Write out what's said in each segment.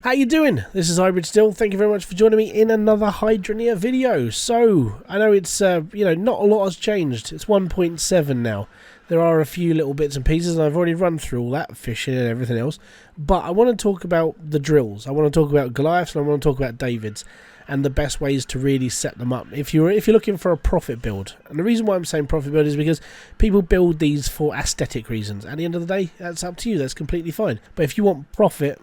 How you doing? This is Hybridsteel. Thank you very much for joining me in another Hydroneer video. So, I know it's, not a lot has changed. It's 1.7 now. There are a few little bits and pieces, and I've already run through all that, fishing and everything else. But I want to talk about the drills. I want to talk about Goliaths, and I want to talk about Davids, and the best ways to really set them up if you're looking for a profit build. And the reason why I'm saying profit build is because people build these for aesthetic reasons. At the end of the day, that's up to you. That's completely fine. But if you want profit,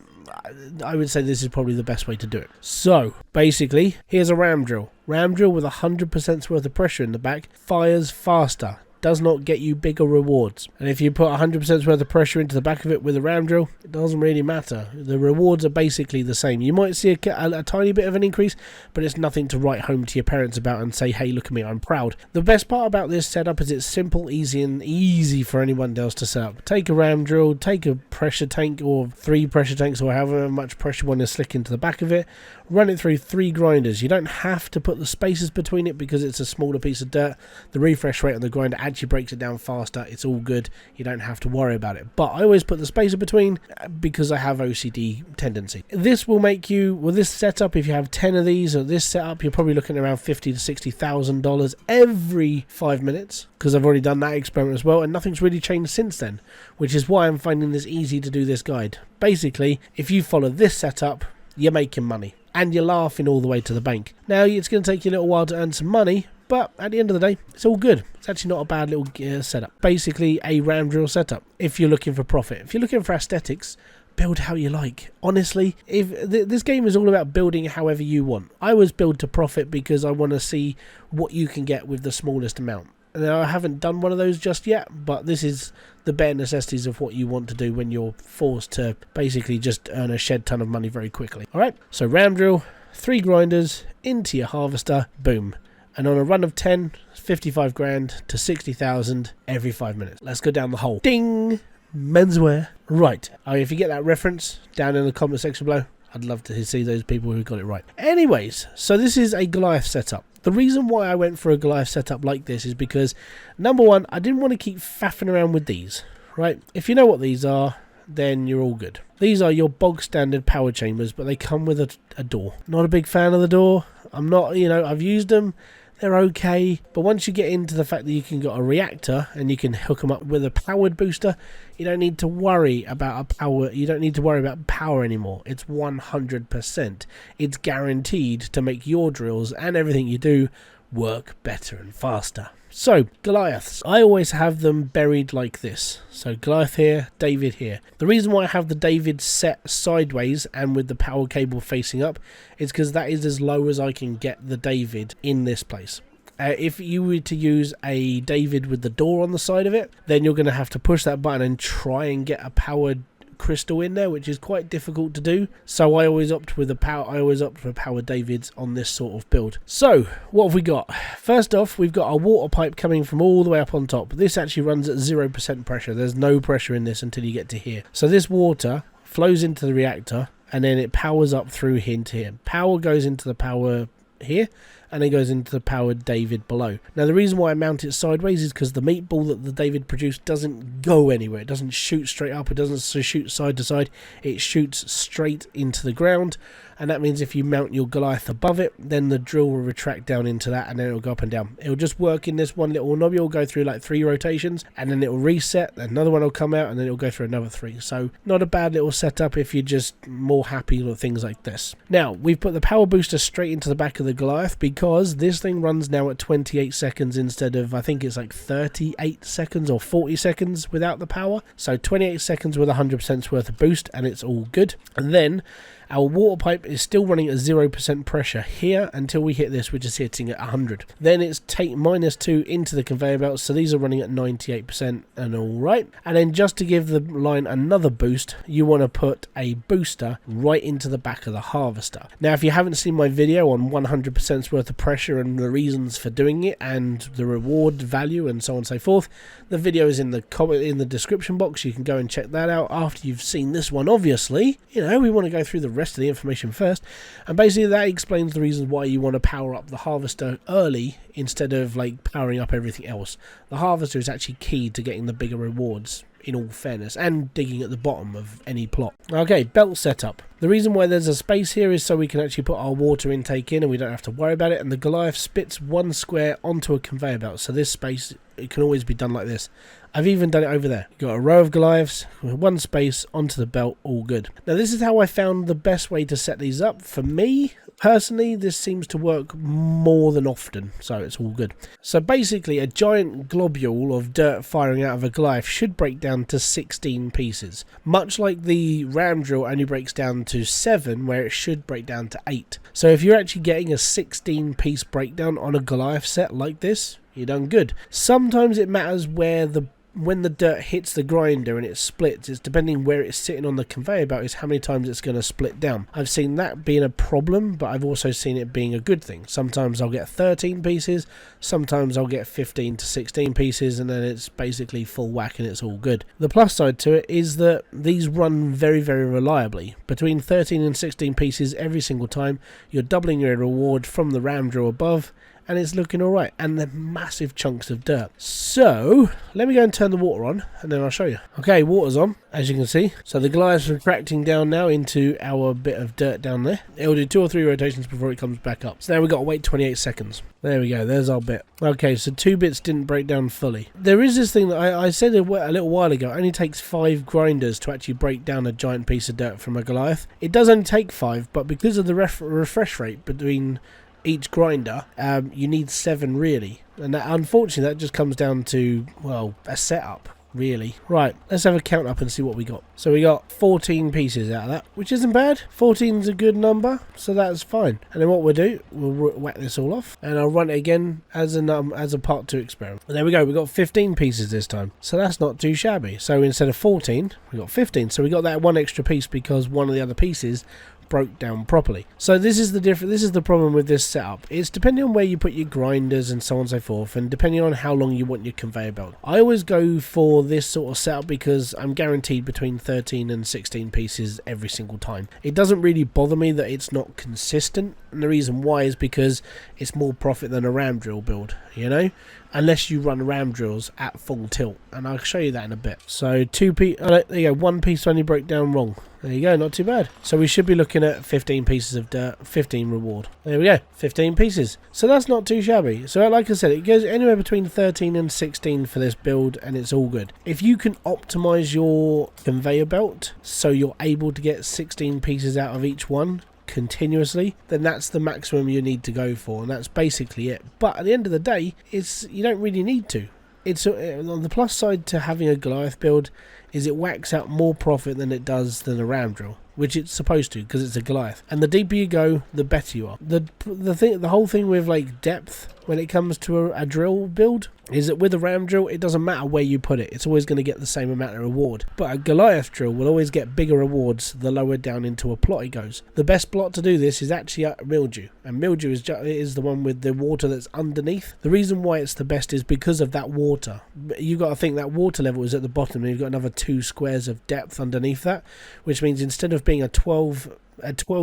I would say this is probably the best way to do it. So, basically, here's a ram drill. Ram drill with 100% worth of pressure in the back, fires faster, does not get you bigger rewards. And if you put 100% worth of pressure into the back of it with a ram drill, it doesn't really matter. The rewards are basically the same. You might see a tiny bit of an increase, but it's nothing to write home to your parents about and say, hey, look at me, I'm proud. The best part about this setup is it's simple, easy for anyone else to set up. Take a ram drill, take a pressure tank or 3 pressure tanks or however much pressure you want to slick into the back of it, run it through 3 grinders. You don't have to put the spaces between it because it's a smaller piece of dirt. The refresh rate on the grinder actually breaks it down faster. It's all good. You don't have to worry about it. But I always put the spacer between because I have OCD tendency. This will make you, with this setup, if you have 10 of these or this setup, you're probably looking at around $50,000 to $60,000 every 5 minutes, because I've already done that experiment as well, and nothing's really changed since then, which is why I'm finding this easy to do this guide. Basically, if you follow this setup, you're making money, and you're laughing all the way to the bank. Now, it's going to take you a little while to earn some money, but at the end of the day, it's all good. It's actually not a bad little setup. Basically, a ram drill setup, if you're looking for profit. If you're looking for aesthetics, build how you like. Honestly, if this game is all about building however you want. I always build to profit because I want to see what you can get with the smallest amount. Now, I haven't done one of those just yet, but this is the bare necessities of what you want to do when you're forced to basically just earn a shed ton of money very quickly. Alright, so ram drill, 3 grinders, into your harvester, boom. And on a run of 10, 55 grand to 60,000 every 5 minutes. Let's go down the hole. Ding! Menswear. Right. If you get that reference, down in the comment section below, I'd love to see those people who got it right. Anyways, so this is a Goliath setup. The reason why I went for a Goliath setup like this is because, number one, I didn't want to keep faffing around with these, right? If you know what these are, then you're all good. These are your bog standard power chambers, but they come with a door. Not a big fan of the door. I'm not, I've used them. They're okay, but once you get into the fact that you can get a reactor and you can hook them up with a powered booster, you don't need to worry about power anymore. It's 100%. It's guaranteed to make your drills and everything you do work better and faster. So, Goliaths, I always have them buried like this. So, Goliath here, David here. The reason why I have the David set sideways and with the power cable facing up is because that is as low as I can get the David in this place. If you were to use a David with the door on the side of it, then you're going to have to push that button and try and get a powered crystal in there, which is quite difficult to do. So I always opt for power Davids on this sort of build. So what have we got? First off, we've got our water pipe coming from all the way up on top. This actually runs at 0% pressure. There's no pressure in this until you get to here. So this water flows into the reactor and then it powers up through here to here. Power goes into the power here and it goes into the powered David below. Now, the reason why I mount it sideways is because the meatball that the David produced doesn't go anywhere. It doesn't shoot straight up. It doesn't shoot side to side. It shoots straight into the ground. And that means if you mount your Goliath above it, then the drill will retract down into that and then it'll go up and down. It'll just work in this one little knob. It'll go through like 3 rotations and then it'll reset. Another one will come out and then it'll go through another 3. So not a bad little setup if you're just more happy with things like this. Now, we've put the power booster straight into the back of the Goliath because this thing runs now at 28 seconds instead of, I think it's like 38 seconds or 40 seconds without the power. So 28 seconds with 100% worth of boost and it's all good. And then our water pipe is still running at 0% pressure here until we hit this, which is hitting at 100. Then it's take -2 into the conveyor belt, so these are running at 98% and all right. And then just to give the line another boost, you want to put a booster right into the back of the harvester. Now, if you haven't seen my video on 100% worth of pressure and the reasons for doing it and the reward value and so on and so forth, the video is in the description box. You can go and check that out after you've seen this one. Obviously, we want to go through the rest rest of the information first. And basically that explains the reasons why you want to power up the harvester early instead of like powering up everything else. The harvester is actually key to getting the bigger rewards, in all fairness, and digging at the bottom of any plot. Okay, belt setup. The reason why there's a space here is so we can actually put our water intake in and we don't have to worry about it, and the Goliath spits one square onto a conveyor belt, so this space, it can always be done like this. I've even done it over there. You've got a row of Goliaths with one space onto the belt, all good. Now this is how I found the best way to set these up. For me, personally, this seems to work more than often, so it's all good. So basically, a giant globule of dirt firing out of a Goliath should break down to 16 pieces. Much like the ram drill only breaks down to 7, where it should break down to 8. So if you're actually getting a 16 piece breakdown on a Goliath set like this, you're done good. Sometimes it matters when the dirt hits the grinder and it splits. It's depending where it's sitting on the conveyor belt is how many times it's going to split down. I've seen that being a problem, but I've also seen it being a good thing. Sometimes I'll get 13 pieces, sometimes I'll get 15 to 16 pieces, and then it's basically full whack and it's all good. The plus side to it is that these run very, very reliably. Between 13 and 16 pieces every single time, you're doubling your reward from the ram drill above, and it's looking alright, and they're massive chunks of dirt. So let me go and turn the water on and then I'll show you. Okay, water's on, as you can see. So the Goliath's retracting down now into our bit of dirt down there. It'll do 2 or 3 rotations before it comes back up. So now we've got to wait 28 seconds. There we go, there's our bit. Okay, so 2 bits didn't break down fully. There is this thing that I said a little while ago. It only takes 5 grinders to actually break down a giant piece of dirt from a Goliath. It does only take 5, but because of the refresh rate between each grinder, you need 7 really, and that, unfortunately, that just comes down to, well, a setup really. Right, let's have a count up and see what we got. So we got 14 pieces out of that, which isn't bad. 14's a good number, so that's fine. And then what we'll do, we'll whack this all off, and I'll run it again as a part 2 experiment. And there we go, we got 15 pieces this time, so that's not too shabby. So instead of 14, we got 15. So we got that 1 extra piece because one of the other pieces broke down properly. So this is the problem with this setup. It's depending on where you put your grinders and so on and so forth, and depending on how long you want your conveyor belt. I always go for this sort of setup because I'm guaranteed between 13 and 16 pieces every single time. It doesn't really bother me that it's not consistent, and the reason why is because it's more profit than a ram drill build, you know, unless you run ram drills at full tilt, and I'll show you that in a bit. So there you go, 1 piece only broke down wrong. There you go, not too bad. So we should be looking at 15 pieces of dirt, 15 reward. There we go, 15 pieces. So that's not too shabby. So like I said, it goes anywhere between 13 and 16 for this build, and it's all good. If you can optimize your conveyor belt so you're able to get 16 pieces out of each one continuously, then that's the maximum you need to go for, and that's basically it. But at the end of the day, you don't really need to. It's on the plus side to having a Goliath build is it whacks out more profit than it does than a ram drill, which it's supposed to because it's a Goliath. And the deeper you go, the better you are. The whole thing with like depth when it comes to a drill build is that with a ram drill, it doesn't matter where you put it. It's always going to get the same amount of reward. But a Goliath drill will always get bigger rewards the lower down into a plot it goes. The best plot to do this is actually at mildew. And mildew is the one with the water that's underneath. The reason why it's the best is because of that water. You've got to think that water level is at the bottom, and you've got another 2 squares of depth underneath that, which means instead of being a 12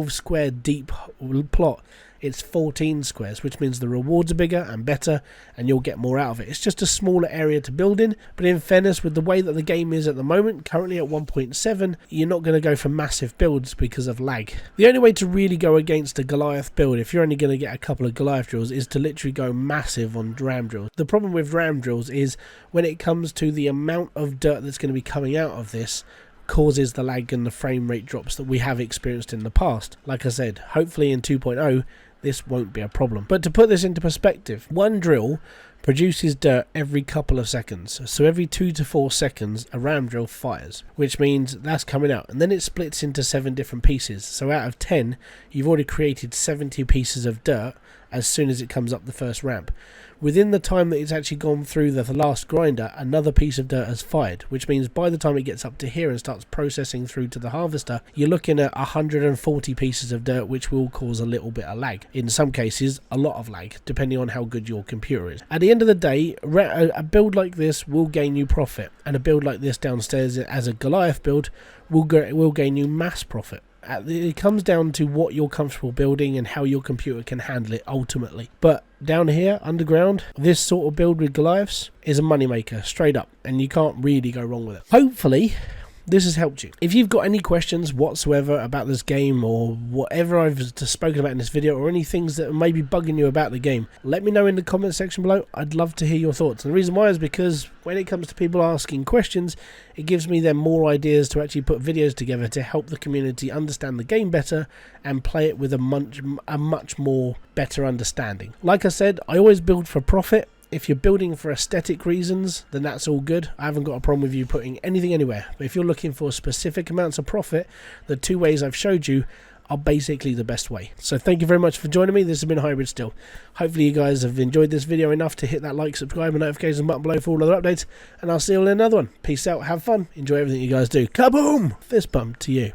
square deep plot, it's 14 squares, which means the rewards are bigger and better, and you'll get more out of it. It's just a smaller area to build in, but in fairness, with the way that the game is at the moment, currently at 1.7, you're not going to go for massive builds because of lag. The only way to really go against a Goliath build, if you're only going to get a couple of Goliath drills, is to literally go massive on ram drills. The problem with ram drills is when it comes to the amount of dirt that's going to be coming out of this, causes the lag and the frame rate drops that we have experienced in the past. Like I said, hopefully in 2.0 this won't be a problem. But to put this into perspective, one drill produces dirt every couple of seconds. So every 2 to 4 seconds a ram drill fires, which means that's coming out, and then it splits into 7 different pieces. So out of 10 you've already created 70 pieces of dirt as soon as it comes up the first ramp. Within the time that it's actually gone through the last grinder, another piece of dirt has fired, which means by the time it gets up to here and starts processing through to the harvester, you're looking at 140 pieces of dirt, which will cause a little bit of lag. In some cases, a lot of lag, depending on how good your computer is. At the end of the day, a build like this will gain you profit, and a build like this downstairs as a Goliath build will gain you mass profit. It comes down to what you're comfortable building and how your computer can handle it ultimately. But down here, underground, this sort of build with Goliaths is a moneymaker, straight up, and you can't really go wrong with it. Hopefully, this has helped you. If you've got any questions whatsoever about this game or whatever I've spoken about in this video, or any things that may be bugging you about the game, let me know in the comment section below. I'd love to hear your thoughts. And the reason why is because when it comes to people asking questions, it gives me then more ideas to actually put videos together to help the community understand the game better and play it with a much more better understanding. Like I said, I always build for profit. If you're building for aesthetic reasons, then that's all good. I haven't got a problem with you putting anything anywhere. But if you're looking for specific amounts of profit, the two ways I've showed you are basically the best way. So thank you very much for joining me. This has been Hybridsteel. Hopefully you guys have enjoyed this video enough to hit that like, subscribe and notification button below for all other updates. And I'll see you all in another one. Peace out, have fun, enjoy everything you guys do. Kaboom! Fist bump to you.